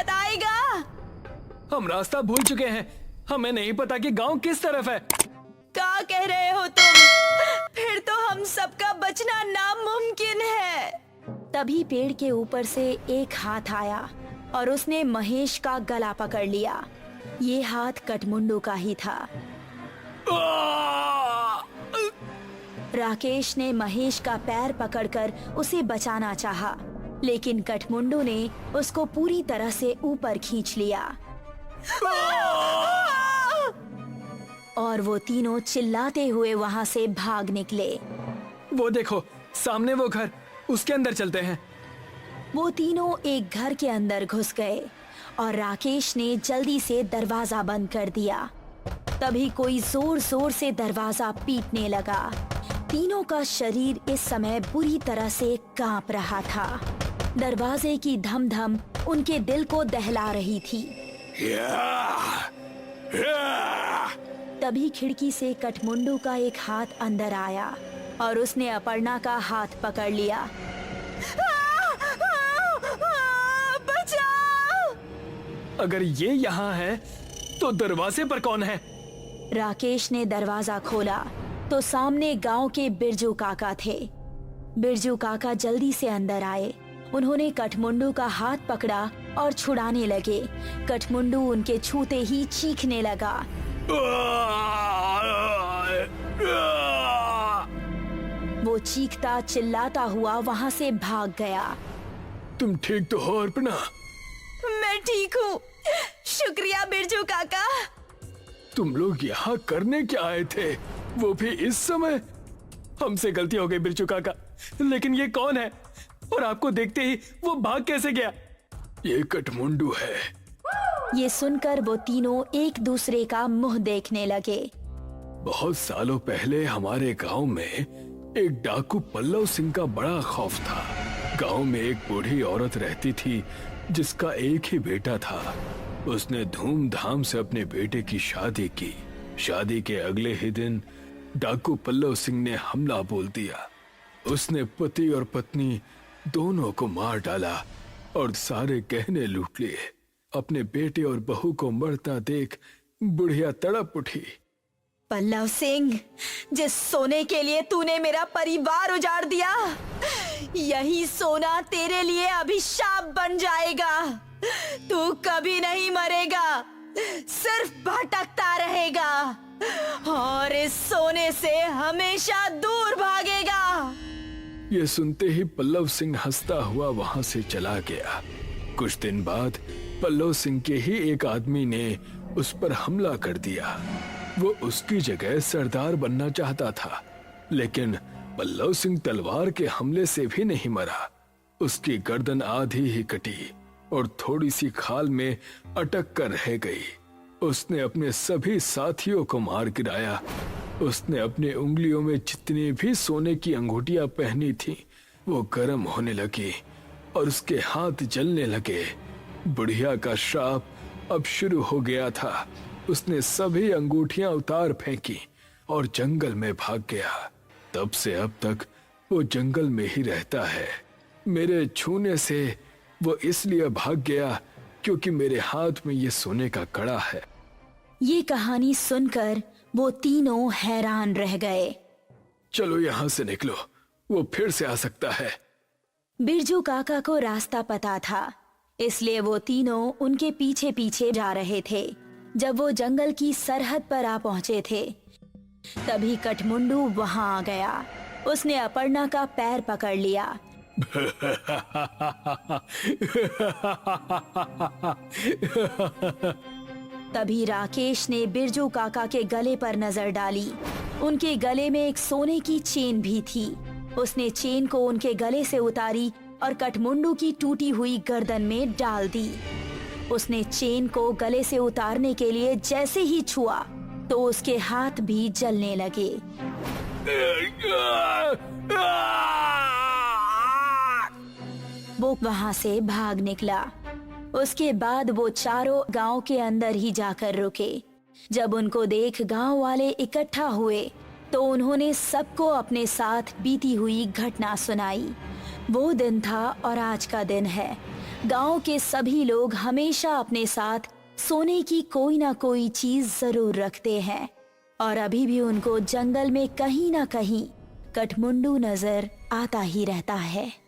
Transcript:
बताएगा? हम रास्ता भूल चुके हैं। हमें नहीं पता कि गांव किस तरफ है। क्या कह रहे हो तुम? फिर तो हम सबका बचना नामुमकिन है। तभी पेड़ के ऊपर से एक हाथ आया और उसने महेश का गला पकड़ लिया। ये हाथ कठमुंडू का ही था। राकेश ने महेश का पैर पकड़कर उसे बचाना चाहा, लेकिन कठमुंडू ने उसको पूरी तरह से ऊपर खींच लिया और वो तीनों चिल्लाते हुए वहां से भाग निकले। वो देखो, सामने वो घर, उसके अंदर चलते हैं। वो तीनों एक घर के अंदर घुस गए और राकेश ने जल्दी से दरवाजा बंद कर दिया। तभी कोई जोर जोर से दरवाजा पीटने लगा। तीनों का शरीर इस समय बुरी तरह से कांप रहा था। दरवाजे की धम धम उनके दिल को दहला रही थी। तभी खिड़की से कठमुंडू का एक हाथ अंदर आया और उसने अपर्णा का हाथ पकड़ लिया। बचाओ! अगर ये यहाँ है तो दरवाजे पर कौन है? राकेश ने दरवाजा खोला तो सामने गांव के बिरजू काका थे। बिरजू काका जल्दी से अंदर आए। उन्होंने कठमुंडू का हाथ पकड़ा और छुड़ाने लगे। कठमुंडू उनके छूते ही चीखने लगा। वो चीखता चिल्लाता हुआ वहां से भाग गया। तुम ठीक तो हो अर्पणा? मैं ठीक हूँ, शुक्रिया बिरजू काका। तुम लोग यहाँ करने क्या आए थे, वो भी इस समय? हमसे गलती हो गई बिरजू काका, लेकिन ये कौन है और आपको देखते ही वो भाग कैसे गया? ये कठमुंडू है। ये सुनकर वो तीनों एक दूसरे का मुंह देखने लगे। बहुत सालों पहले हमारे गांव में एक डाकू पल्लव सिंह का बड़ा खौफ था। गांव में एक बूढ़ी औरत रहती थी जिसका एक ही बेटा था। उसने धूमधाम से अपने बेटे की शादी की। शादी के अगले ही दिन डाकू पल्लव सिंह ने हमला बोल दिया। उसने पति और पत्नी दोनों को मार डाला और सारे गहने लूट लिए। अपने बेटे और बहू को मरता देख बुढ़िया तड़प उठी। पल्लव सिंह, जिस सोने के लिए तूने मेरा परिवार उजाड़ दिया, यही सोना तेरे लिए अभिशाप बन जाएगा। तू कभी नहीं मरेगा, सिर्फ भटकता रहेगा और इस सोने से हमेशा दूर भागेगा। ये सुनते ही पल्लव सिंह हंसता हुआ वहां से चला गया। कुछ दिन बाद पल्लव सिंह के ही एक आदमी ने उस पर हमला कर दिया। वो उसकी जगह सरदार बनना चाहता था, लेकिन पल्लव सिंह तलवार के हमले से भी नहीं मरा। उसकी गर्दन आधी ही कटी और थोड़ी सी खाल में अटक कर रह गई। उसने अपने सभी साथियों को मार गिराया। उसने अपने उंगलियों में जितनी भी सोने की अंगूठियां पहनी थी वो गर्म होने लगी और उसके हाथ जलने लगे। बुढ़िया का श्राप अब शुरू हो गया था। उसने सभी अंगूठियां उतार फेंकी और जंगल में भाग गया। तब से अब तक वो जंगल में ही रहता है। मेरे छूने से वो इसलिए भाग गया क्योंकि मेरे हाथ में ये सोने का कड़ा है। ये कहानी सुनकर वो तीनों हैरान रह गए। चलो यहाँ से निकलो, वो फिर से आ सकता है। बिरजू काका को रास्ता पता था, इसलिए वो तीनों उनके पीछे पीछे जा रहे थे। जब वो जंगल की सरहद पर आ पहुंचे थे, तभी कठमुंडू वहां आ गया। उसने अपर्णा का पैर पकड़ लिया। तभी राकेश ने बिरजू काका के गले पर नजर डाली। उनके गले में एक सोने की चेन भी थी। उसने चेन को उनके गले से उतारी और कठमुंडू की टूटी हुई गर्दन में डाल दी। उसने चेन को गले से उतारने के लिए जैसे ही छुआ तो उसके हाथ भी जलने लगे। वो वहां से भाग निकला। उसके बाद वो चारों गांव के अंदर ही जाकर रुके। जब उनको देख गांव वाले इकट्ठा हुए तो उन्होंने सबको अपने साथ बीती हुई घटना सुनाई। वो दिन था और आज का दिन है। गांव के सभी लोग हमेशा अपने साथ सोने की कोई ना कोई चीज जरूर रखते हैं और अभी भी उनको जंगल में कहीं ना कहीं कठमुंडू नजर आता ही रहता है।